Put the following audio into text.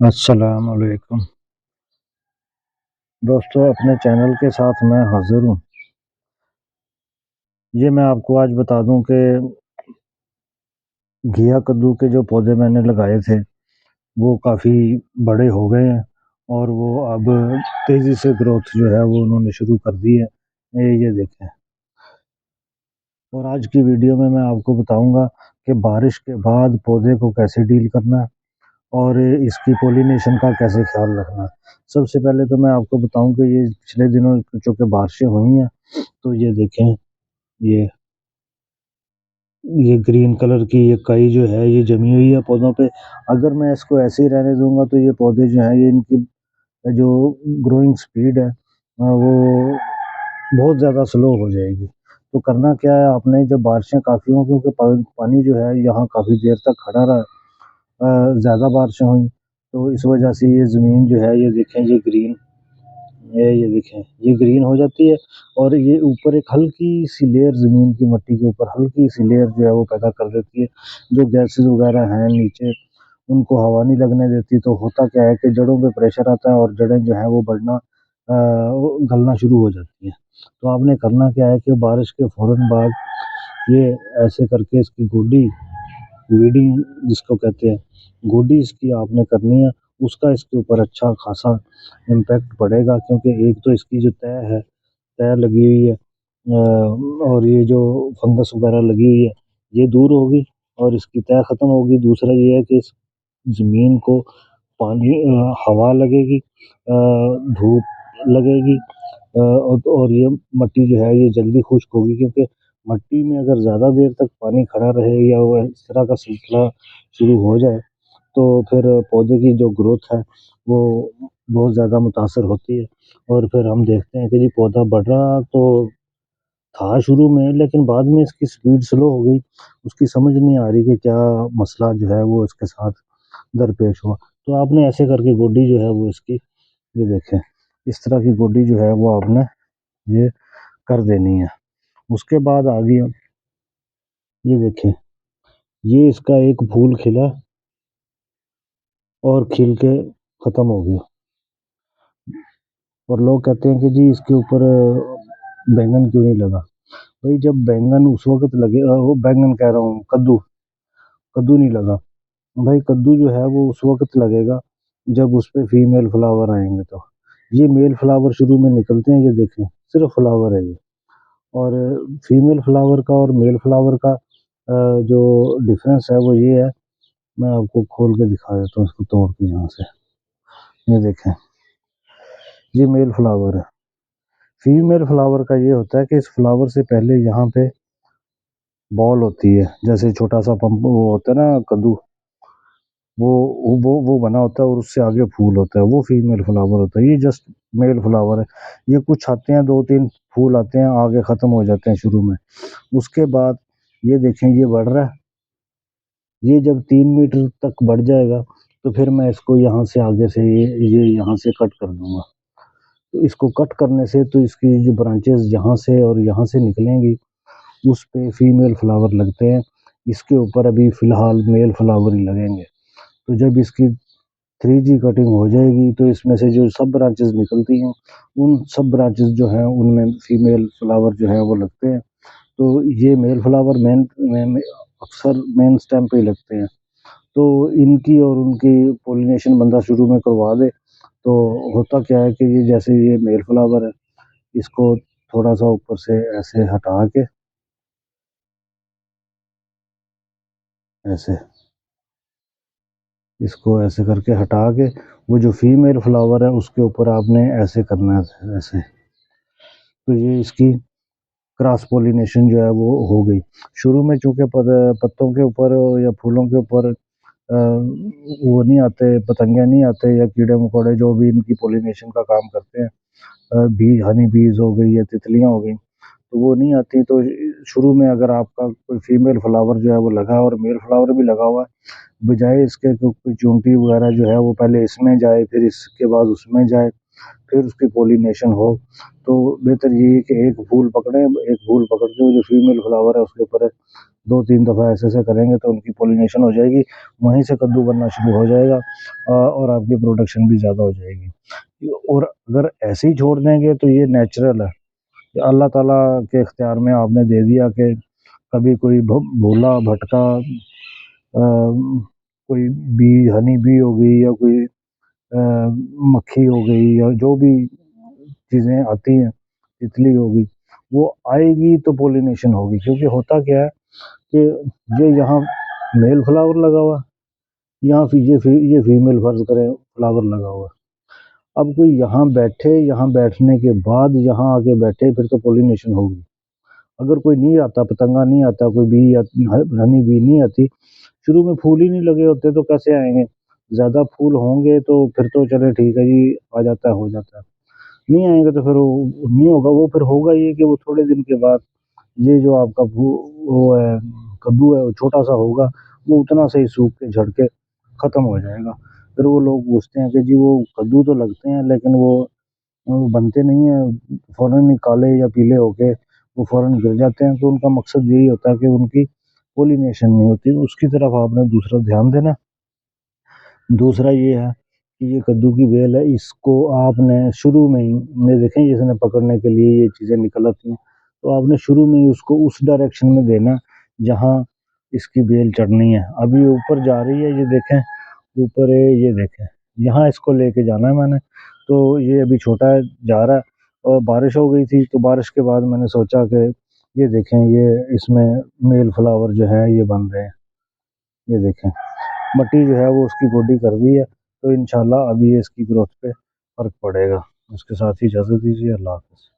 अस्सलाम वालेकुम दोस्तों, अपने चैनल के साथ मैं हाजिर हूँ। ये मैं आपको आज बता दूं कि घिया कद्दू के जो पौधे मैंने लगाए थे वो काफ़ी बड़े हो गए हैं और वो अब तेज़ी से ग्रोथ जो है वो उन्होंने शुरू कर दी है। ये देखें। और आज की वीडियो में मैं आपको बताऊंगा कि बारिश के बाद पौधे को कैसे डील करना है और इसकी पॉलिनेशन का कैसे ख्याल रखना है। सबसे पहले तो मैं आपको बताऊं कि ये पिछले दिनों चूँकि बारिशें हुई हैं, तो ये देखें, ये ये ग्रीन कलर की ये काई जो है ये जमी हुई है पौधों पे। अगर मैं इसको ऐसे ही रहने दूंगा तो ये पौधे जो हैं ये इनकी जो ग्रोइंग स्पीड है वो बहुत ज़्यादा स्लो हो जाएगी। तो करना क्या है आपने, जब बारिशें काफ़ी हों, क्योंकि पानी जो है यहाँ काफ़ी देर तक खड़ा रहा, ज़्यादा बारिशें हुई तो इस वजह से ये ज़मीन जो है ये देखें, ये देखें, ये ग्रीन हो जाती है और ये ऊपर एक हल्की सी लेयर, ज़मीन की मट्टी के ऊपर हल्की सी लेयर जो है वो पैदा कर देती है। जो गैसेस वगैरह हैं नीचे, उनको हवा नहीं लगने देती। तो होता क्या है कि जड़ों पे प्रेशर आता है और जड़ें जो हैं वो बढ़ना, वो गलना शुरू हो जाती हैं। तो आपने करना क्या है कि बारिश के फ़ौरन बाद ये ऐसे करके इसकी गोडी, वीडिंग जिसको कहते हैं, गोडी इसकी आपने करनी है। उसका इसके ऊपर अच्छा खासा इम्पैक्ट पड़ेगा, क्योंकि एक तो इसकी जो तय है, तय लगी हुई है, और ये जो फंगस वगैरह लगी हुई है ये दूर होगी और इसकी तय ख़त्म होगी। दूसरा ये है कि इस ज़मीन को पानी, हवा लगेगी, धूप लगेगी, और ये मिट्टी जो है ये जल्दी खुश्क होगी, क्योंकि मिट्टी में अगर ज़्यादा देर तक पानी खड़ा रहे या वो इस तरह का सिलसिला शुरू हो जाए तो फिर पौधे की जो ग्रोथ है वो बहुत ज़्यादा मुतासर होती है। और फिर हम देखते हैं कि जी पौधा बढ़ रहा तो था शुरू में, लेकिन बाद में इसकी स्पीड स्लो हो गई। उसकी समझ नहीं आ रही कि क्या मसला जो है वो इसके साथ दरपेश हुआ। तो आपने ऐसे करके गोडी जो है वो इसकी, ये देखें, इस तरह की गोडी जो है वो आपने ये कर देनी है। उसके बाद आ गई, ये देखें, ये इसका एक फूल खिला और खिल के ख़त्म हो गया। और लोग कहते हैं कि जी इसके ऊपर बैंगन क्यों नहीं लगा। भाई जब बैंगन उस वक़्त लगे, वो बैंगन कह रहा हूँ, कद्दू, कद्दू नहीं लगा। भाई कद्दू जो है वो उस वक़्त लगेगा जब उस पे फीमेल फ्लावर आएँगे तो। ये मेल फ्लावर शुरू में निकलते हैं, ये देखें, सिर्फ़ फ्लावर है ये। और फीमेल फ्लावर का और मेल फ्लावर का जो डिफ़रेंस है वो ये है, मैं आपको खोल के दिखा देता हूँ इसको तोड़ के यहाँ से। ये देखें, ये मेल फ्लावर है। फीमेल फ्लावर का ये होता है कि इस फ्लावर से पहले यहाँ पे बॉल होती है, जैसे छोटा-सा पंप वो होता है ना कद्दू, वो वो बना होता है और उससे आगे फूल होता है, वो फीमेल फ्लावर होता है। ये जस्ट मेल फ्लावर है। ये कुछ आते हैं, 2-3 फूल आते हैं, आगे ख़त्म हो जाते हैं शुरू में। उसके बाद ये देखें, ये बढ़ रहा है। ये जब 3 मीटर तक बढ़ जाएगा तो फिर मैं इसको यहाँ से आगे से ये यहाँ से कट कर दूँगा। तो इसको कट करने से तो इसकी जो ब्रांचेज़ यहाँ से और यहाँ से निकलेंगी, उस पे फीमेल फ्लावर लगते हैं। इसके ऊपर अभी फ़िलहाल मेल फ्लावर ही लगेंगे। तो जब इसकी 3G कटिंग हो जाएगी तो इसमें से जो सब ब्रांचेज़ निकलती हैं, उन सब ब्रांचेज़ जो हैं उनमें फीमेल फ्लावर जो हैं वो लगते हैं। तो ये मेल फ्लावर मेन में अक्सर मेन स्टेम पे ही लगते हैं। तो इनकी और उनकी पॉलिनेशन बंदा शुरू में करवा दे तो होता क्या है कि ये जैसे ये मेल फ्लावर है, इसको थोड़ा-सा ऊपर से ऐसे हटा के, ऐसे, इसको ऐसे करके हटा के वो जो फीमेल फ्लावर है उसके ऊपर आपने ऐसे करना है, ऐसे। तो ये इसकी क्रॉस पॉलिनेशन जो है वो हो गई। शुरू में चूँकि पत्तों के ऊपर या फूलों के ऊपर वो नहीं आते, पतंगे नहीं आते या कीड़े-मकोड़े जो भी इनकी पॉलिनेशन का काम करते हैं, हनी बीज़ हो गई या तितलियाँ हो गई, तो वो नहीं आती। तो शुरू में अगर आपका कोई फीमेल फ्लावर जो है वो लगा है और मेल फ्लावर भी लगा हुआ है, बजाय इसके कि कोई चूंटी वगैरह जो है वो पहले इसमें जाए फिर इसके बाद उसमें जाए, फिर उसकी पॉलिनेशन हो। तो बेहतर ये है कि एक फूल पकड़ें, एक फूल पकड़ के वो जो फीमेल फ्लावर है उसके ऊपर 2-3 दफ़ा ऐसे-ऐसे करेंगे तो उनकी पॉलिनेशन हो जाएगी, वहीं से कद्दू बनना शुरू हो जाएगा और आपकी प्रोडक्शन भी ज़्यादा हो जाएगी। और अगर ऐसे ही छोड़ देंगे तो ये नेचुरल है, ये अल्लाह ताला के इख्तियार में आपने दे दिया कि कभी कोई भूला भटका कोई बी हनी बी हो गई या कोई मक्खी हो गई या जो भी चीज़ें आती हैं, तितली होगी, वो आएगी तो पॉलिनेशन होगी। क्योंकि होता क्या है कि ये यहाँ मेल फ्लावर लगा हुआ है, यहाँ ये फीमेल फर्ज करें फ्लावर लगा हुआ है। अब कोई यहाँ बैठे, यहाँ बैठने के बाद यहाँ आके बैठे फिर तो पॉलिनेशन होगी। अगर कोई नहीं आता, पतंगा नहीं आता, कोई बी या हनी बी नहीं आती, शुरू में फूल ही नहीं लगे होते तो कैसे आएँगे? ज़्यादा फूल होंगे तो फिर तो चले ठीक है जी, आ जाता है, हो जाता है। नहीं आएँगे तो फिर वो नहीं होगा, वो फिर होगा ये कि वो थोड़े दिन के बाद ये जो आपका वो है कद्दू है वो छोटा-सा होगा, वो उतना से ही सूख के झड़ के ख़त्म हो जाएगा। फिर वो लोग पूछते हैं कि जी वो कद्दू तो लगते हैं लेकिन वो बनते नहीं हैं, फ़ौरन ही काले या पीले होके वो फ़ौरन गिर जाते हैं, तो उनका मकसद यही होता है कि उनकी पॉलिनेशन नहीं होती, उसकी तरफ आपने दूसरा ध्यान देना। दूसरा ये है कि ये कद्दू की बेल है, इसको आपने शुरू में ही ये देखें इसने पकड़ने के लिए ये चीज़ें निकल आती हैं, तो आपने शुरू में ही उसको उस डायरेक्शन में देना जहाँ इसकी बेल चढ़नी है। अभी ऊपर जा रही है, ये देखें ऊपर है, ये देखें, यहाँ इसको लेके जाना है मैंने, तो ये अभी छोटा है, जा रहा है और बारिश हो गई थी, तो बारिश के बाद मैंने सोचा कि ये देखें, ये इसमें मेल फ्लावर जो है ये बन रहे हैं, ये देखें। मट्टी जो है वो उसकी बॉडी कर दी है, तो इंशाल्लाह अभी ये इसकी ग्रोथ पे फ़र्क पड़ेगा। उसके साथ ही इजाज़त दीजिए, अल्लाह हाफ़िज़।